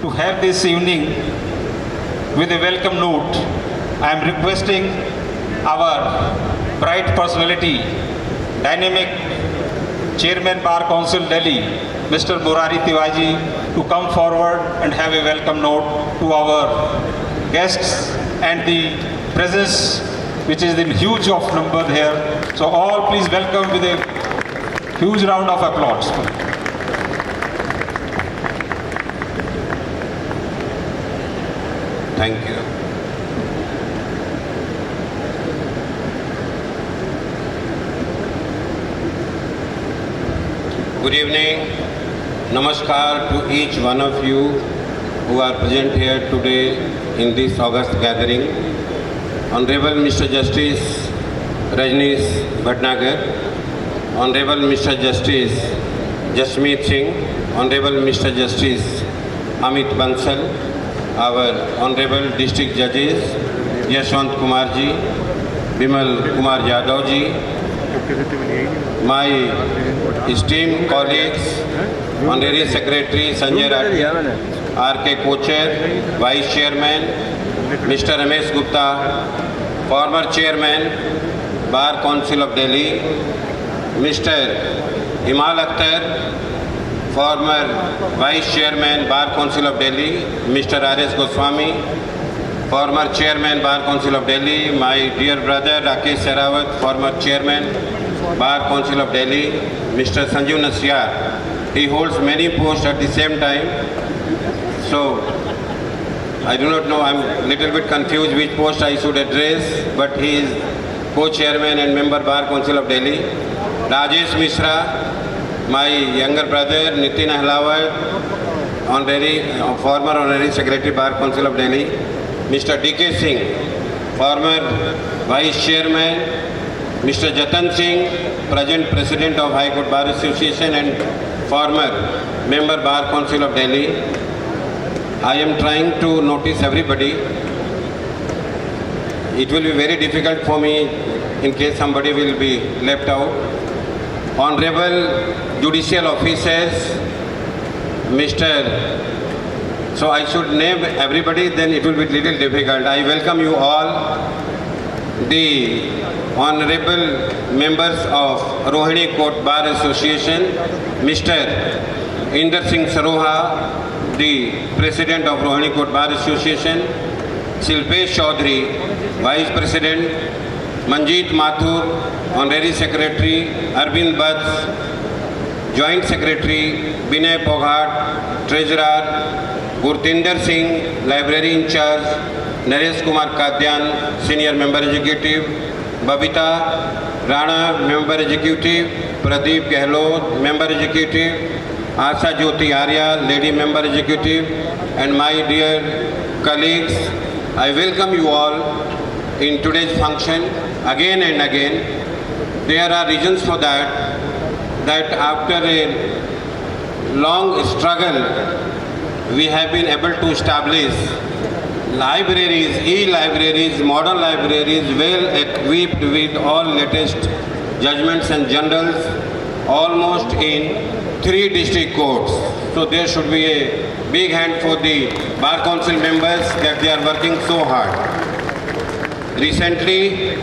to have this evening with a welcome note. I am requesting our bright personality, dynamic Chairman Bar Council Delhi, Mr. Murari Tiwari, to come forward and have a welcome note to our guests and the presence which is in huge of number here. So all please welcome with a huge round of applause. Thank you. Good evening. Namaskar to each one of you who are present here today in this August gathering. Honorable Mr. Justice Rajneesh Bhatnagar, Honorable Mr. Justice Jasmeet Singh, Honorable Mr. Justice Amit Bansal, our Honorable District Judges Yashwant Kumar ji, Bimal Kumar Yadav ji, my esteemed colleagues, Honorary Secretary Sanjay Rathi, RK Co-Chair, Vice Chairman, Mr. Ramesh Gupta, former Chairman, Bar Council of Delhi, Mr. Himal Akhtar, former Vice Chairman, Bar Council of Delhi, Mr. R.S. Goswami, former Chairman, Bar Council of Delhi, my dear brother Rakesh Sehrawat, former Chairman, Bar Council of Delhi, Mr. Sanjeev Nasyar. He holds many posts at the same time, so I do not know, I'm a little bit confused which post I should address, but he is co-chairman and member Bar Council of Delhi. Rajesh Mishra, my younger brother Nitin Ahlawat, former honorary secretary Bar Council of Delhi. Mr. D.K. Singh, former vice chairman. Mr. Jatan Singh, present president of High Court Bar Association and former member Bar Council of Delhi. I am trying to notice everybody. It will be very difficult for me in case somebody will be left out. Honorable judicial officers, Mr. So I should name everybody, then it will be little difficult. I welcome you all. The honorable members of Rohini Court Bar Association, Mr. Inder Singh Saroha, the President of Rohini Court Bar Association, Shilpesh Chaudhary, Vice President, Manjeet Mathur, Honorary Secretary, Arvind Bats, Joint Secretary, Binay Poghat, Treasurer, Gurtinder Singh, Library in Charge, Naresh Kumar Kadyan, Senior Member Executive, Babita Rana, Member Executive, Pradeep Gehlot, Member Executive, Asha Jyoti Arya, Lady Member Executive, and my dear colleagues, I welcome you all in today's function again and again. There are reasons for that after a long struggle, we have been able to establish libraries, e-libraries, modern libraries, well equipped with all latest judgments and journals, almost in 3 district courts. So there should be a big hand for the Bar Council members that they are working so hard. Recently,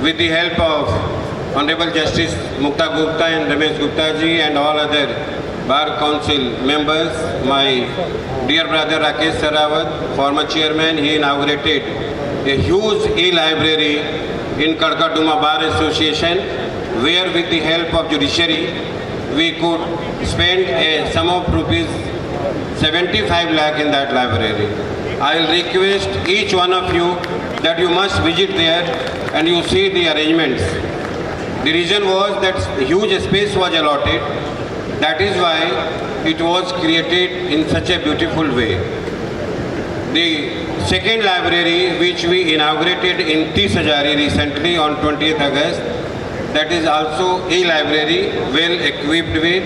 with the help of Honorable Justice Mukta Gupta and Ramesh Gupta ji and all other Bar Council members, my dear brother Rakesh Sehrawat, former chairman, he inaugurated a huge e-library in Kadkaduma Bar Association, where with the help of judiciary, we could spend a sum of rupees 75 lakh in that library. I will request each one of you that you must visit there and you see the arrangements. The reason was that huge space was allotted. That is why it was created in such a beautiful way. The second library which we inaugurated in Tis Hazari recently on 20th August, that is also a library well equipped with.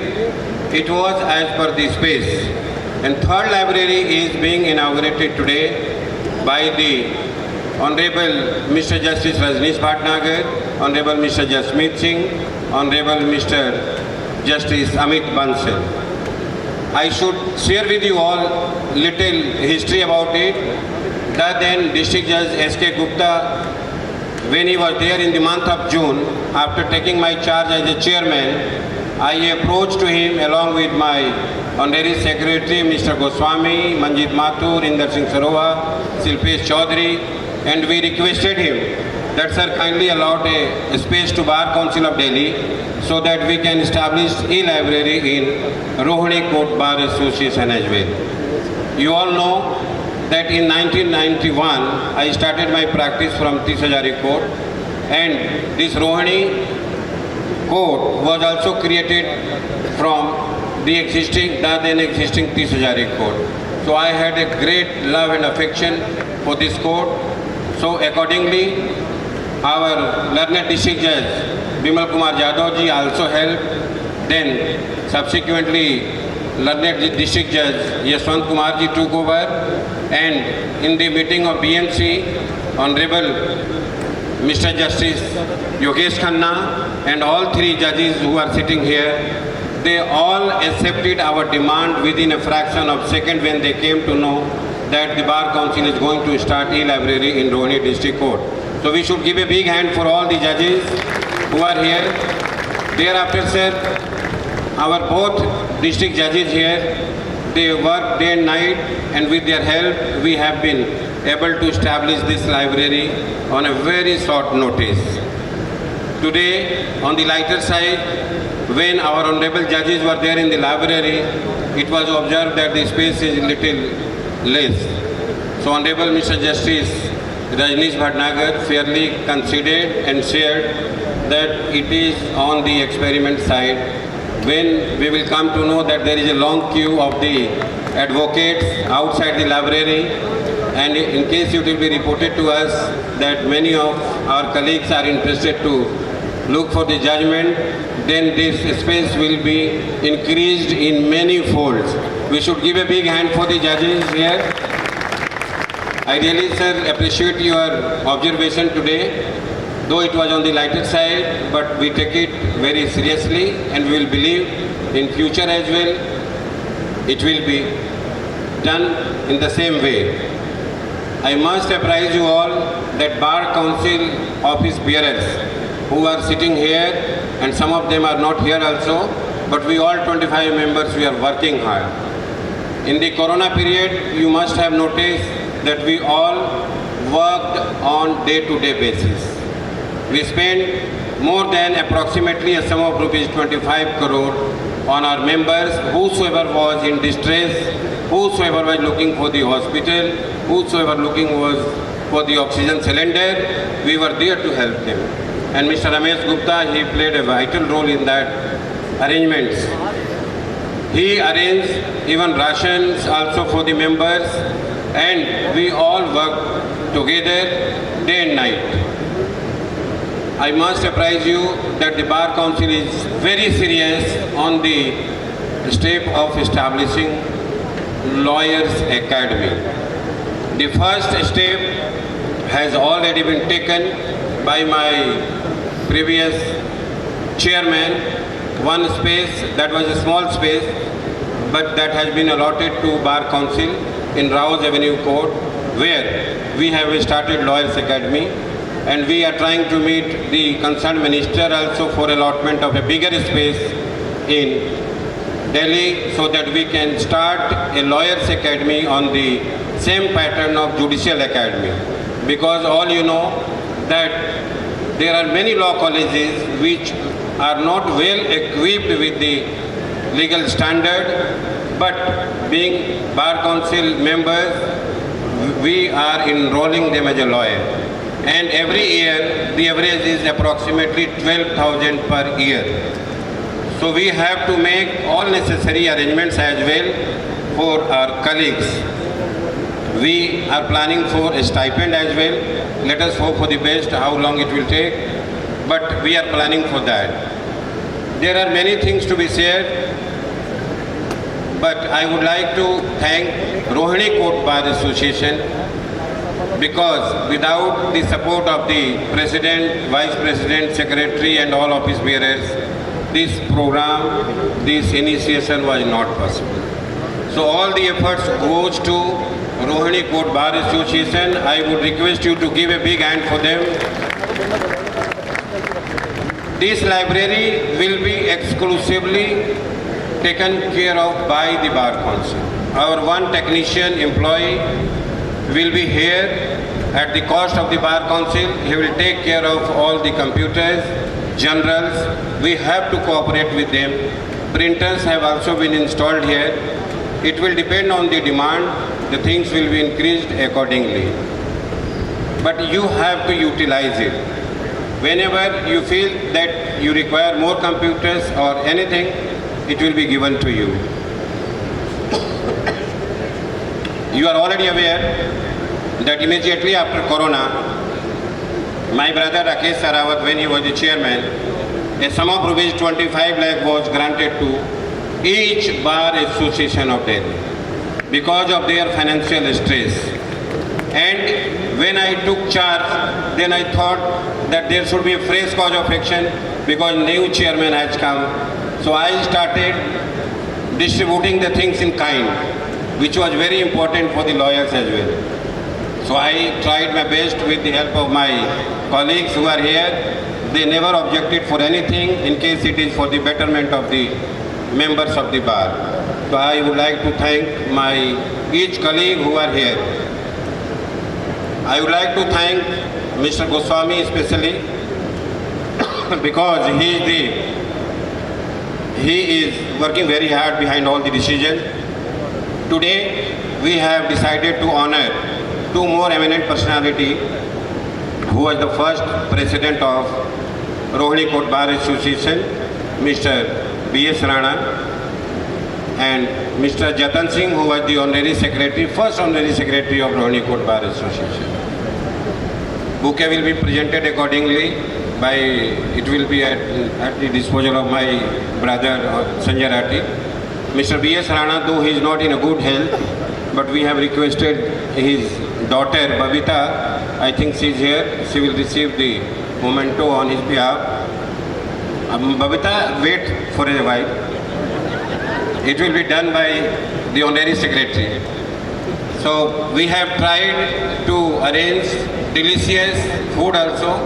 It was as per the space. And third library is being inaugurated today by the Honorable Mr. Justice Rajneesh Bhatnagar, Honorable Mr. Jasmeet Singh, Honorable Mr. Justice Amit Bansal. I should share with you all little history about it. The then District Judge S.K. Gupta, when he was there in the month of June, after taking my charge as a chairman, I approached to him along with my Honorary Secretary Mr. Goswami, Manjit Mathur, Inder Singh Sarowa, Silpesh Chaudhary, and we requested him that sir kindly allot a space to Bar Council of Delhi so that we can establish a library in Rohini Court Bar Association as well. You all know that in 1991 I started my practice from Tisajari Court, and this Rohini Court was also created from the then existing Tisajari Court. So I had a great love and affection for this court. So accordingly, our learned district judge Bimal Kumar Jadhav ji also helped. Then subsequently, learned district judge Yashwant Kumar ji took over, and in the meeting of BMC, Honorable Mr. Justice Yogesh Khanna and all three judges who are sitting here, they all accepted our demand within a fraction of a second when they came to know that the Bar Council is going to start a library in Rohini District Court. So we should give a big hand for all the judges who are here. Thereafter, sir, our both district judges here, they work day and night, and with their help, we have been able to establish this library on a very short notice. Today, on the lighter side, when our honorable judges were there in the library, it was observed that the space is little less. So Honorable Mr. Justice Rajneesh Bhatnagar fairly considered and shared that it is on the experiment side. When we will come to know that there is a long queue of the advocates outside the library, and in case it will be reported to us that many of our colleagues are interested to look for the judgment, then this space will be increased in many folds. We should give a big hand for the judges here. I really, sir, appreciate your observation today, though it was on the lighter side, but we take it very seriously, and we will believe in future as well it will be done in the same way. I must apprise you all that Bar Council office bearers who are sitting here, and some of them are not here also, but we all 25 members, we are working hard. In the Corona period, you must have noticed that we all worked on day-to-day basis. We spent more than approximately a sum of rupees 25 crore on our members, whosoever was in distress, whosoever was looking for the hospital, whosoever looking was for the oxygen cylinder, we were there to help them. And Mr. Ramesh Gupta, he played a vital role in that arrangements. He arranged even rations also for the members, and we all worked together day and night. I must apprise you that the Bar Council is very serious on the step of establishing Lawyers Academy. The first step has already been taken by my previous chairman. One space, that was a small space, but that has been allotted to Bar Council in Rao's Avenue Court, where we have started Lawyers Academy, and we are trying to meet the concerned minister also for allotment of a bigger space in Delhi so that we can start a Lawyers Academy on the same pattern of Judicial Academy. Because all you know that there are many law colleges which are not well equipped with the legal standard, but being Bar Council members, we are enrolling them as a lawyer. And every year, the average is approximately 12,000 per year. So we have to make all necessary arrangements as well for our colleagues. We are planning for a stipend as well. Let us hope for the best, how long it will take, but we are planning for that. There are many things to be shared, but I would like to thank Rohini Court Bar Association, because without the support of the President, Vice President, Secretary and all office bearers, this program, this initiation was not possible. So all the efforts goes to Rohini Court Bar Association. I would request you to give a big hand for them. This library will be exclusively taken care of by the Bar Council. Our one technician employee will be here at the cost of the Bar Council. He will take care of all the computers, generals. We have to cooperate with them. Printers have also been installed here. It will depend on the demand. The things will be increased accordingly. But you have to utilize it. Whenever you feel that you require more computers or anything, it will be given to you. You are already aware that immediately after Corona, my brother Rakesh Sarawat, when he was the chairman, a sum of rupees 25 lakh was granted to each bar association of Delhi because of their financial stress. And when I took charge, then I thought that there should be a fresh cause of action because new chairman has come. So I started distributing the things in kind, which was very important for the lawyers as well. So I tried my best with the help of my colleagues who are here. They never objected for anything in case it is for the betterment of the members of the bar. So I would like to thank my each colleague who are here. I would like to thank Mr. Goswami especially because he is working very hard behind all the decisions. Today we have decided to honor two more eminent personalities who was the first president of Rohini Court Bar Association, Mr. B.S. Rana, and Mr. Jatan Singh, who was the honorary secretary, first honorary secretary of Rohini Court Bar Association. Bouquet will be presented accordingly it will be at the disposal of my brother Sanjay Rathi. Mr. B.S. Rana, though he is not in a good health, but we have requested his daughter Babita, I think she is here, she will receive the memento on his behalf. Babita, wait for a while. It will be done by the honorary secretary. So we have tried to arrange delicious food also,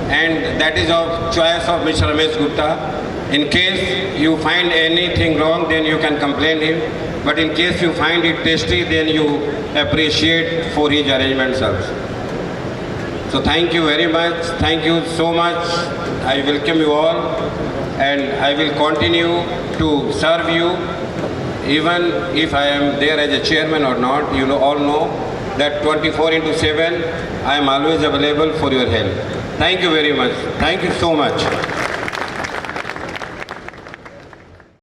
and that is of choice of Mr. Ramesh Gupta. In case you find anything wrong, then you can complain him. But in case you find it tasty, then you appreciate for his arrangements also. So thank you very much. Thank you so much. I welcome you all, and I will continue to serve you. Even if I am there as a chairman or not, you all know that 24/7 I am always available for your help. Thank you very much. Thank you so much.